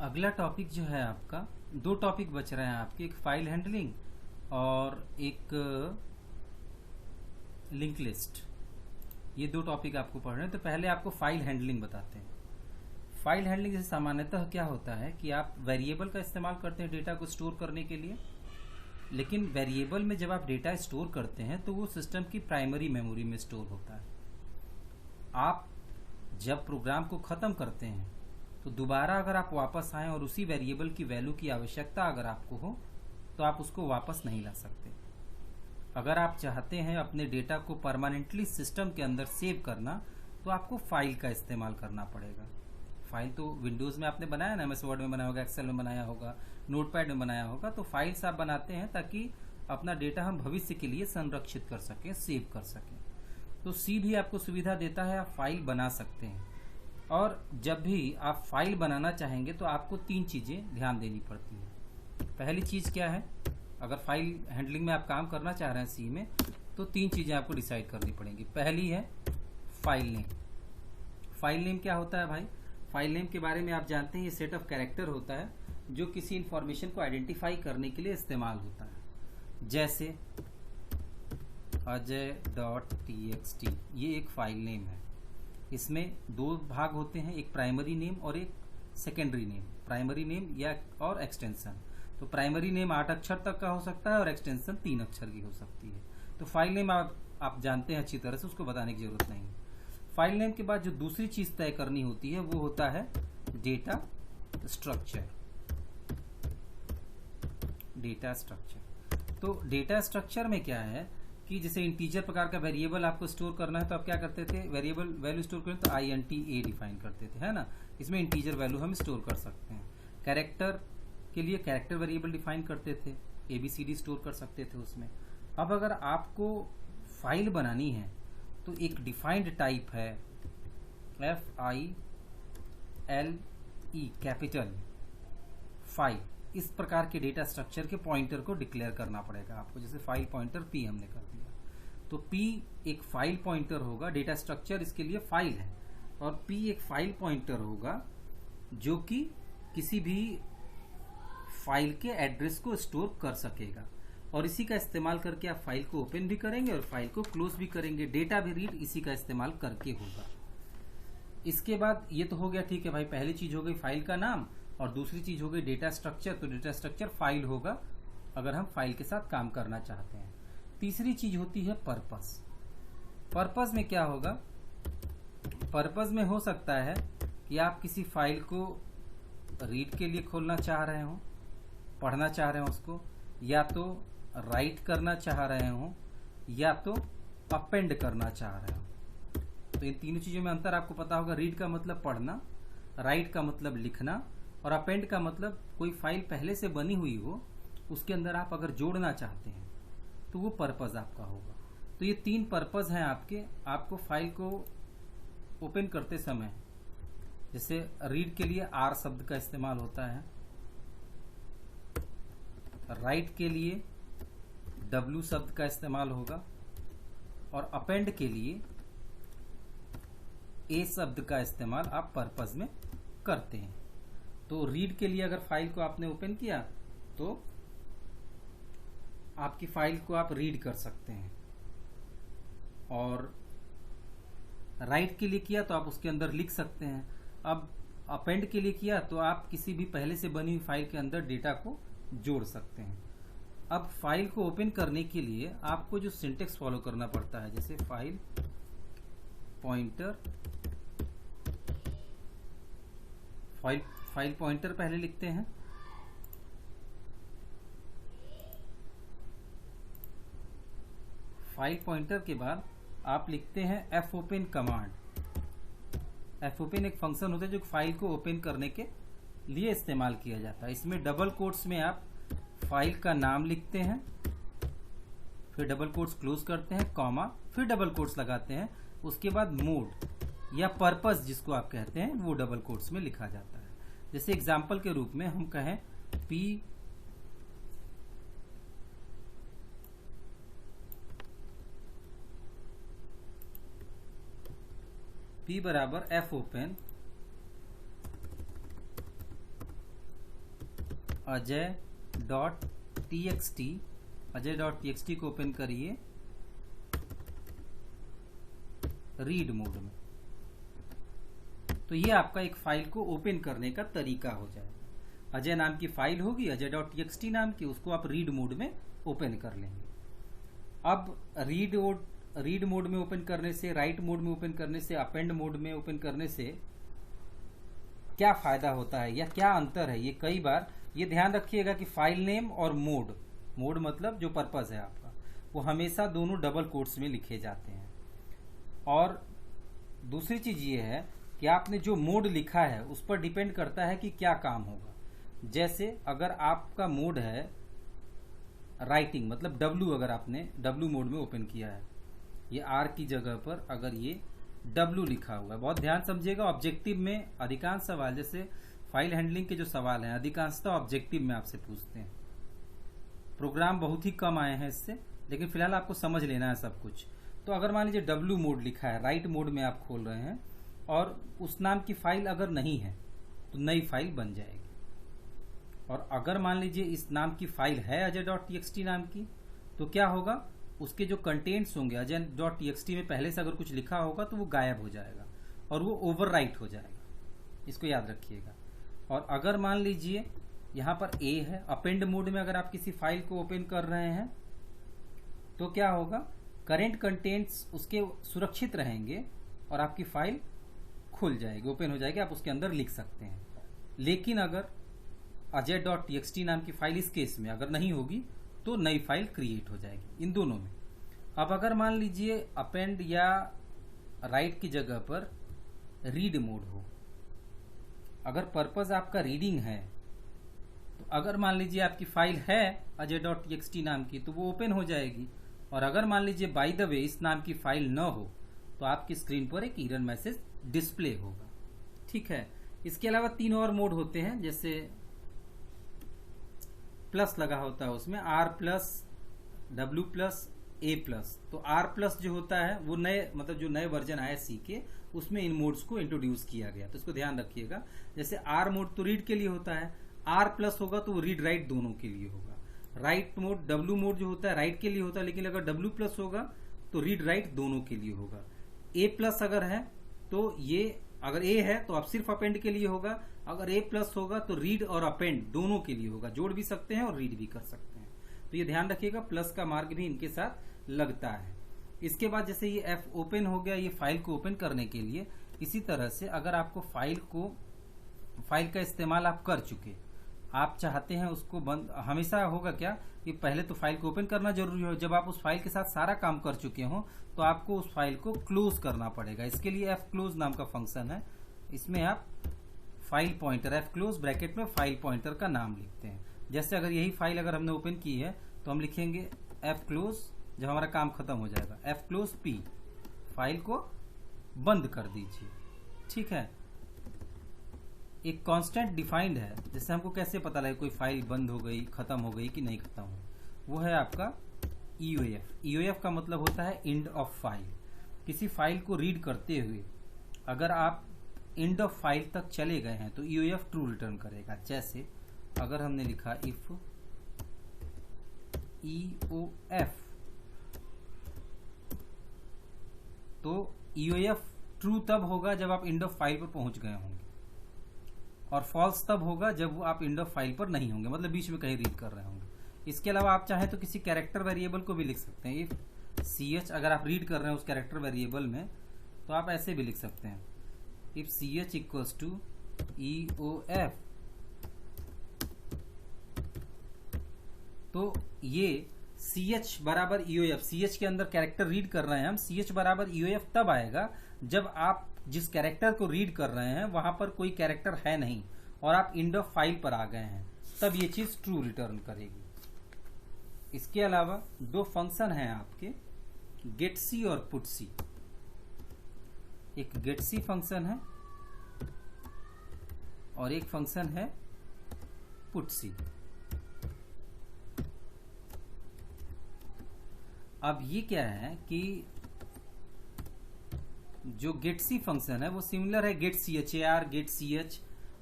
अगला टॉपिक जो है आपका, दो टॉपिक बच रहे हैं आपके, एक फाइल हैंडलिंग और एक लिंक लिस्ट। ये दो टॉपिक आपको पढ़ रहे हैं। तो पहले आपको फाइल हैंडलिंग बताते हैं। फाइल हैंडलिंग जैसे सामान्यतः क्या होता है कि आप वेरिएबल का इस्तेमाल करते हैं डेटा को स्टोर करने के लिए, लेकिन वेरिएबल में जब आप डेटा स्टोर करते हैं तो वो सिस्टम की प्राइमरी मेमोरी में स्टोर होता है। आप जब प्रोग्राम को ख़त्म करते हैं तो दोबारा अगर आप वापस आएँ और उसी वेरिएबल की वैल्यू की आवश्यकता अगर आपको हो तो आप उसको वापस नहीं ला सकते। अगर आप चाहते हैं अपने डेटा को परमानेंटली सिस्टम के अंदर सेव करना तो आपको फाइल का इस्तेमाल करना पड़ेगा। फाइल तो विंडोज़ में आपने बनाया ना, एमएस वर्ड में बनाया होगा, एक्सेल में बनाया होगा, नोटपैड में बनाया होगा। तो फाइल्स आप बनाते हैं ताकि अपना डेटा हम भविष्य के लिए संरक्षित कर सकें, सेव कर सकें। तो सी भी आपको सुविधा देता है, आप फाइल बना सकते हैं। और जब भी आप फाइल बनाना चाहेंगे तो आपको तीन चीज़ें ध्यान देनी पड़ती है। पहली चीज़ क्या है, अगर फाइल हैंडलिंग में आप काम करना चाह रहे हैं सी में, तो तीन चीज़ें आपको डिसाइड करनी पड़ेंगी। पहली है फाइल नेम। फाइल नेम क्या होता है भाई? फाइल नेम के बारे में आप जानते हैं, ये सेट ऑफ कैरेक्टर होता है जो किसी इंफॉर्मेशन को आइडेंटिफाई करने के लिए इस्तेमाल होता है। जैसे अजय.txt, ये एक फाइल नेम है। इसमें दो भाग होते हैं, एक प्राइमरी नेम और एक सेकेंडरी नेम। प्राइमरी नेम या और एक्सटेंशन। तो प्राइमरी नेम 8 अक्षर तक का हो सकता है और एक्सटेंशन 3 अक्षर की हो सकती है। तो फाइल नेम आप जानते हैं अच्छी तरह से, उसको बताने की जरूरत नहीं है। फाइल नेम के बाद जो दूसरी चीज तय करनी होती है वो होता है डेटा स्ट्रक्चर। डेटा स्ट्रक्चर, तो डेटा स्ट्रक्चर में क्या है कि जैसे इंटीजर प्रकार का वेरिएबल आपको स्टोर करना है तो आप क्या करते थे, वेरिएबल वैल्यू स्टोर करें तो INT डिफाइन करते थे, है ना। इसमें इंटीजर वैल्यू हम स्टोर कर सकते हैं। कैरेक्टर के लिए कैरेक्टर वेरिएबल डिफाइन करते थे, ABCD स्टोर कर सकते थे उसमें। अब अगर आपको फाइल बनानी है तो एक डिफाइंड टाइप है FILE, कैपिटल फाइल। इस प्रकार के डेटा स्ट्रक्चर के पॉइंटर को डिक्लेयर करना पड़ेगा आपको। जैसे फाइल पॉइंटर P हमने कर दिया, तो P एक फाइल पॉइंटर होगा। डेटा स्ट्रक्चर इसके लिए फाइल है, और P एक फाइल पॉइंटर होगा जो कि किसी भी फाइल के एड्रेस को स्टोर कर सकेगा। और इसी का इस्तेमाल करके आप फाइल को ओपन भी करेंगे और फाइल को क्लोज भी करेंगे। डेटा भी रीड इसी का इस्तेमाल करके होगा। इसके बाद ये तो हो गया, ठीक है भाई, पहली चीज हो गई फाइल का नाम, और दूसरी चीज हो गई डेटा स्ट्रक्चर। तो डेटा स्ट्रक्चर फाइल होगा अगर हम फाइल के साथ काम करना चाहते हैं। तीसरी चीज होती है पर्पस। पर्पस में क्या होगा, पर्पस में हो सकता है कि आप किसी फाइल को रीड के लिए खोलना चाह रहे हो, पढ़ना चाह रहे हो उसको, या तो राइट करना चाह रहे हो, या तो अपेंड करना चाह रहे हो। तो इन तीनों चीजों में अंतर आपको पता होगा। रीड का मतलब पढ़ना, राइट का मतलब लिखना, और अपेंड का मतलब कोई फाइल पहले से बनी हुई हो उसके अंदर आप अगर जोड़ना चाहते हैं तो वो पर्पस आपका होगा। तो ये तीन पर्पस हैं आपके। आपको फाइल को ओपन करते समय जैसे रीड के लिए R शब्द का इस्तेमाल होता है, राइट के लिए W शब्द का इस्तेमाल होगा, और अपेंड के लिए A शब्द का इस्तेमाल आप पर्पस में करते हैं। तो रीड के लिए अगर फाइल को आपने ओपन किया तो आपकी फाइल को आप रीड कर सकते हैं, और राइट के लिए किया तो आप उसके अंदर लिख सकते हैं। अब अपेंड के लिए किया तो आप किसी भी पहले से बनी हुई फाइल के अंदर डेटा को जोड़ सकते हैं। अब फाइल को ओपन करने के लिए आपको जो सिंटेक्स फॉलो करना पड़ता है, जैसे फाइल पॉइंटर, फाइल पॉइंटर पहले लिखते हैं, फाइल पॉइंटर के बाद आप लिखते हैं fopen कमांड। fopen एक फंक्शन होता है जो फाइल को ओपन करने के लिए इस्तेमाल किया जाता है। इसमें डबल कोट्स में आप फाइल का नाम लिखते हैं, फिर डबल कोट्स क्लोज करते हैं, कॉमा, फिर डबल कोट्स लगाते हैं, उसके बाद मोड या पर्पस जिसको आप कहते हैं वो डबल कोट्स में लिखा जाता है। जैसे एग्जाम्पल के रूप में हम कहें P बराबर fopen Ajay dot TXT, Ajay dot TXT को ओपन करिए रीड मोड में। तो ये आपका एक फाइल को ओपन करने का तरीका हो जाएगा। अजय नाम की फाइल होगी, अजय डॉट टीएक्सटी नाम की, उसको आप रीड मोड में ओपन कर लेंगे। अब रीड मोड में ओपन करने से, राइट मोड में ओपन करने से, अपेंड मोड में ओपन करने से क्या फायदा होता है या क्या अंतर है, ये कई बार ये ध्यान रखिएगा कि फाइल नेम और मोड मतलब जो पर्पस है आपका, वो हमेशा दोनों डबल कोट्स में लिखे जाते हैं। और दूसरी चीज ये है कि आपने जो मोड लिखा है उस पर डिपेंड करता है कि क्या काम होगा। जैसे अगर आपका मोड है राइटिंग, मतलब W, अगर आपने W मोड में ओपन किया है, ये R की जगह पर अगर ये W लिखा हुआ है, बहुत ध्यान समझिएगा। ऑब्जेक्टिव में अधिकांश सवाल, जैसे फाइल हैंडलिंग के जो सवाल हैं, अधिकांशतः ऑब्जेक्टिव में आपसे पूछते हैं। प्रोग्राम बहुत ही कम आए हैं इससे, लेकिन फिलहाल आपको समझ लेना है सब कुछ। तो अगर मान लीजिए W मोड लिखा है, राइट मोड में आप खोल रहे हैं और उस नाम की फाइल अगर नहीं है तो नई फाइल बन जाएगी। और अगर मान लीजिए इस नाम की फाइल है अजय डॉट टीएक्सटी नाम की, तो क्या होगा, उसके जो कंटेंट्स होंगे अजय डॉट टीएक्सटी में पहले से अगर कुछ लिखा होगा तो वो गायब हो जाएगा और वो ओवरराइट हो जाएगा। इसको याद रखिएगा। और अगर मान लीजिए यहाँ पर A है, अपेंड मोड में अगर आप किसी फाइल को ओपन कर रहे हैं तो क्या होगा, करेंट कंटेंट्स उसके सुरक्षित रहेंगे और आपकी फाइल खुल जाएगी, ओपन हो जाएगी, आप उसके अंदर लिख सकते हैं। लेकिन अगर अजय डॉट टीएक्सटी नाम की फाइल इस केस में अगर नहीं होगी तो नई फाइल क्रिएट हो जाएगी, इन दोनों में। अब अगर मान लीजिए अपेंड या राइट की जगह पर रीड मोड हो, अगर पर्पस आपका रीडिंग है, तो अगर मान लीजिए आपकी फाइल है अजय डॉट टीएक्सटी नाम की तो वो ओपन हो जाएगी। और अगर मान लीजिए बाय द वे इस नाम की फाइल न हो तो आपकी स्क्रीन पर एक एरर मैसेज डिस्प्ले होगा। ठीक है। इसके अलावा 3 और मोड होते हैं, जैसे प्लस लगा होता है उसमें R plus, W plus, A plus. तो R प्लस जो होता है वो नए, मतलब जो नए वर्जन आए C के, उसमें इन मोड्स को इंट्रोड्यूस किया गया, तो इसको ध्यान रखिएगा। जैसे R मोड तो रीड के लिए होता है, R प्लस होगा तो वो रीड राइट दोनों के लिए होगा। राइट मोड, W मोड जो होता है राइट के लिए होता है, लेकिन अगर W प्लस होगा तो रीड राइट दोनों के लिए होगा। A प्लस अगर है तो ये, अगर A है तो आप सिर्फ अपेंड के लिए होगा, अगर A प्लस होगा तो रीड और अपेंड दोनों के लिए होगा, जोड़ भी सकते हैं और रीड भी कर सकते हैं। तो ये ध्यान रखिएगा, प्लस का मार्क भी इनके साथ लगता है। इसके बाद जैसे ये F ओपन हो गया, ये फाइल को ओपन करने के लिए। इसी तरह से अगर आपको फाइल का इस्तेमाल आप कर चुके, आप चाहते हैं उसको बंद, हमेशा होगा क्या कि पहले तो फाइल को ओपन करना जरूरी हो, जब आप उस फाइल के साथ सारा काम कर चुके हो तो आपको उस फाइल को क्लोज करना पड़ेगा। इसके लिए F क्लोज नाम का फंक्शन है, इसमें आप file pointer, F close bracket में फाइल पॉइंटर का नाम लिखते हैं। जैसे अगर यही फाइल अगर हमने ओपन की है तो हम लिखेंगे F क्लोज, जब हमारा काम खत्म हो जाएगा F क्लोज P, फाइल को बंद कर दीजिए। ठीक है। एक कांस्टेंट डिफाइंड है, जैसे हमको कैसे पता लगे कोई फाइल बंद हो गई, खत्म हो गई कि नहीं खत्म हो, वो है आपका EOF। EOF का मतलब होता है एंड ऑफ फाइल। किसी फाइल को रीड करते हुए अगर आप एंड ऑफ फाइल तक चले गए हैं तो EOF ट्रू रिटर्न करेगा। जैसे अगर हमने लिखा इफ EOF, तो EOF ट्रू तब होगा जब आप एंड ऑफ फाइल पर पहुंच गए होंगे, और फॉल्स तब होगा जब वो आप एंड ऑफ फाइल पर नहीं होंगे, मतलब बीच में कहीं रीड कर रहे होंगे। इसके अलावा आप चाहें तो किसी कैरेक्टर वेरिएबल को भी लिख सकते हैं। इफ CH, अगर आप रीड कर रहे हैं उस कैरेक्टर वेरिएबल में, तो आप ऐसे भी लिख सकते हैं, if CH equals to EOF। तो ये CH बराबर EOF, CH के अंदर कैरेक्टर रीड कर रहे हैं हम, CH बराबर EOF तब आएगा जब आप जिस कैरेक्टर को रीड कर रहे हैं वहां पर कोई कैरेक्टर है नहीं और आप एंड ऑफ फाइल पर आ गए हैं, तब ये चीज ट्रू रिटर्न करेगी। इसके अलावा 2 फंक्शन हैं आपके, getC और putC। एक getC फंक्शन है और एक फंक्शन है putC। अब ये क्या है कि जो getC फंक्शन है वो सिमिलर है getChar, getCh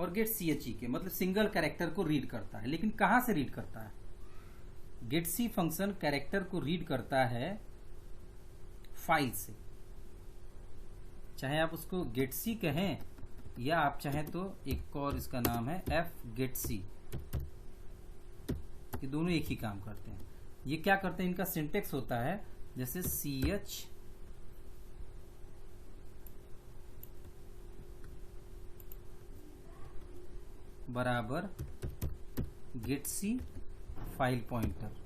और गेट ची के, मतलब सिंगल कैरेक्टर को रीड करता है। लेकिन कहां से रीड करता है? गेट सी फंक्शन कैरेक्टर को रीड करता है फाइल से, चाहे आप उसको गेट सी कहें या आप चाहें तो एक और इसका नाम है एफ गेट सी। ये दोनों एक ही काम करते हैं। ये क्या करते हैं, इनका सिंटेक्स होता है जैसे सी एच बराबर गेट सी फाइल पॉइंटर।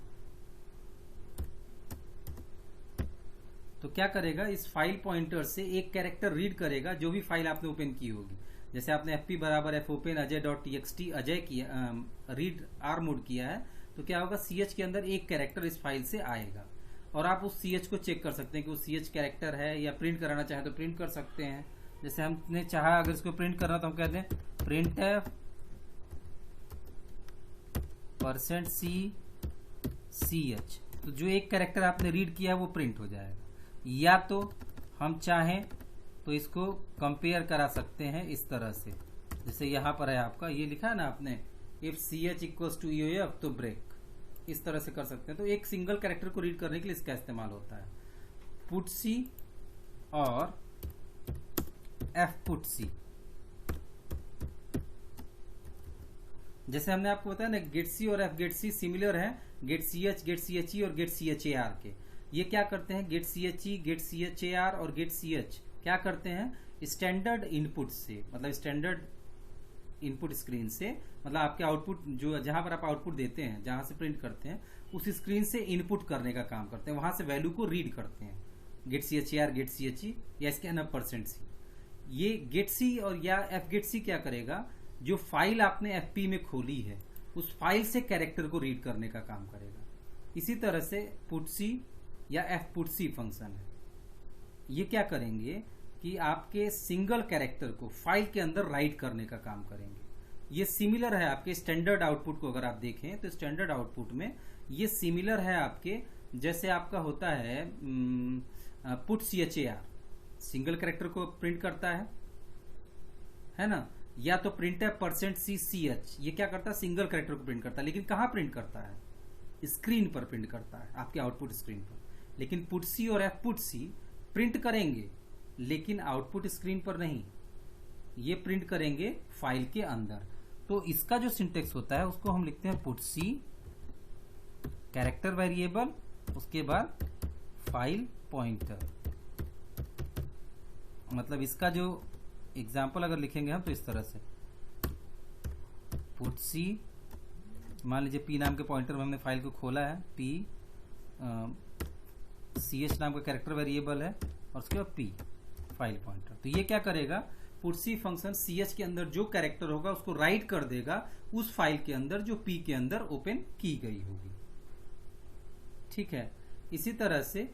तो क्या करेगा, इस फाइल पॉइंटर से एक कैरेक्टर रीड करेगा जो भी फाइल आपने ओपन की होगी। जैसे आपने fp बराबर f open ajay.txt अजय किया, रीड आर मोड किया है, तो क्या होगा, ch के अंदर एक कैरेक्टर इस फाइल से आएगा और आप उस ch को चेक कर सकते हैं कि वो ch कैरेक्टर है, या प्रिंट कराना चाहें तो प्रिंट कर सकते हैं। जैसे हमने चाहा अगर इसको प्रिंट करना तो हम कहते हैं प्रिंट %c_ch, तो जो एक कैरेक्टर आपने रीड किया है वो प्रिंट हो जाएगा। या तो हम चाहें तो इसको कंपेयर करा सकते हैं इस तरह से, जैसे यहां पर है आपका ये लिखा है ना आपने, if ch equals to EOF तो ब्रेक, इस तरह से कर सकते हैं। तो एक सिंगल कैरेक्टर को रीड करने के लिए इसका इस्तेमाल होता है, पुट सी और एफ पुट सी। जैसे हमने आपको बताया ना, गेट सी और एफ गेट सी सिमिलर है get C H, get C H E और get C H A R K. ये क्या करते हैं, get C H E, get C H A R और गेट सी एच क्या करते हैं, स्टैंडर्ड इनपुट से, मतलब स्टैंडर्ड इनपुट स्क्रीन से, मतलब आपके आउटपुट जो जहां पर आप आउटपुट देते हैं, जहां से प्रिंट करते हैं, उस स्क्रीन से इनपुट करने का काम करते हैं, वहां से वैल्यू को रीड करते हैं। Get C H A R, get C H E या इसके अंदर %c। ये गेट सी और या एफ गेट सी क्या करेगा, जो फाइल आपने एफपी में खोली है उस फाइल से कैरेक्टर को रीड करने का काम करेगा। इसी तरह से पुटसी या एफ पुटसी फंक्शन है, ये क्या करेंगे कि आपके सिंगल कैरेक्टर को फाइल के अंदर राइट करने का काम करेंगे। ये सिमिलर है आपके स्टैंडर्ड आउटपुट को अगर आप देखें तो स्टैंडर्ड आउटपुट में ये सिमिलर है आपके, जैसे आपका होता है पुट CHAR, सिंगल कैरेक्टर को प्रिंट करता है ना, या तो प्रिंट है %CCH, ये क्या करता है, सिंगल कैरेक्टर को प्रिंट करता है, लेकिन कहां प्रिंट करता है, स्क्रीन पर प्रिंट करता है, आपके आउटपुट स्क्रीन पर। लेकिन पुटसी और एफ पुटसी प्रिंट करेंगे लेकिन आउटपुट स्क्रीन पर नहीं, ये प्रिंट करेंगे फाइल के अंदर। तो इसका जो सिंटेक्स होता है उसको हम लिखते हैं पुटसी कैरेक्टर वेरिएबल, उसके बाद फाइल पॉइंटर। मतलब इसका जो एग्जाम्पल अगर लिखेंगे हम तो इस तरह से, पुटसी, मान लीजिए पी नाम के पॉइंटर में हमने फाइल को खोला है, पी ch नाम का कैरेक्टर वेरिएबल है और उसके बाद पी फाइल पॉइंटर। तो ये क्या करेगा, पुटसी फंक्शन ch के अंदर जो कैरेक्टर होगा उसको राइट कर देगा उस फाइल के अंदर जो p के अंदर ओपन की गई होगी। ठीक है, इसी तरह से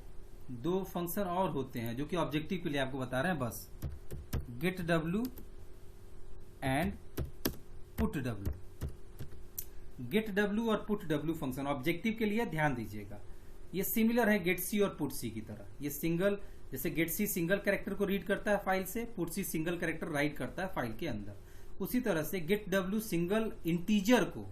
दो फंक्शन और होते हैं जो कि ऑब्जेक्टिव के लिए आपको बता रहे हैं बस, get w and put w। Get w और पुट w फंक्शन ऑब्जेक्टिव के लिए ध्यान दीजिएगा, ये सिमिलर है गेट सी और पुट सी की तरह। ये सिंगल, जैसे गेट सी सिंगल कैरेक्टर को रीड करता है फाइल से, put C single character write करता है फाइल के अंदर, उसी तरह से गेट w सिंगल इंटीजर को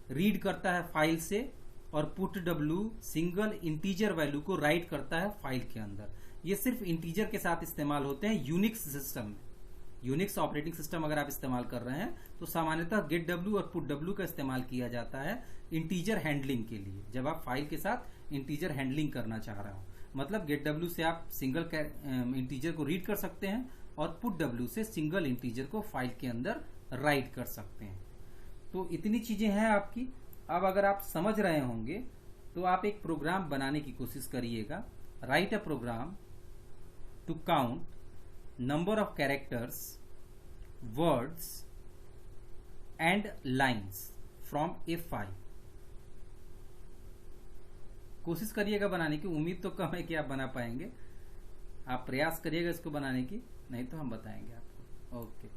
रीड करता है फाइल से और put w single integer value को राइट करता है फाइल के अंदर। ये सिर्फ इंटीजर के साथ इस्तेमाल होते हैं यूनिक्स सिस्टम में। यूनिक्स ऑपरेटिंग सिस्टम अगर आप इस्तेमाल कर रहे हैं तो सामान्यतः गेट w और पुट w का इस्तेमाल किया जाता है इंटीजर हैंडलिंग के लिए, जब आप फाइल के साथ इंटीजर हैंडलिंग करना चाह रहे हो। मतलब गेट w से आप सिंगल इंटीजर को रीड कर सकते हैं और पुट w से सिंगल इंटीजर को फाइल के अंदर राइट कर सकते हैं। तो इतनी चीजें हैं आपकी। अब अगर आप समझ रहे होंगे तो आप एक प्रोग्राम बनाने की कोशिश करिएगा। Write a program to count number of characters, words and lines from a file. कोशिश करिएगा बनाने की, उम्मीद तो कम है कि आप बना पाएंगे। आप प्रयास करिएगा इसको बनाने की, नहीं तो हम बताएंगे आपको। ओके।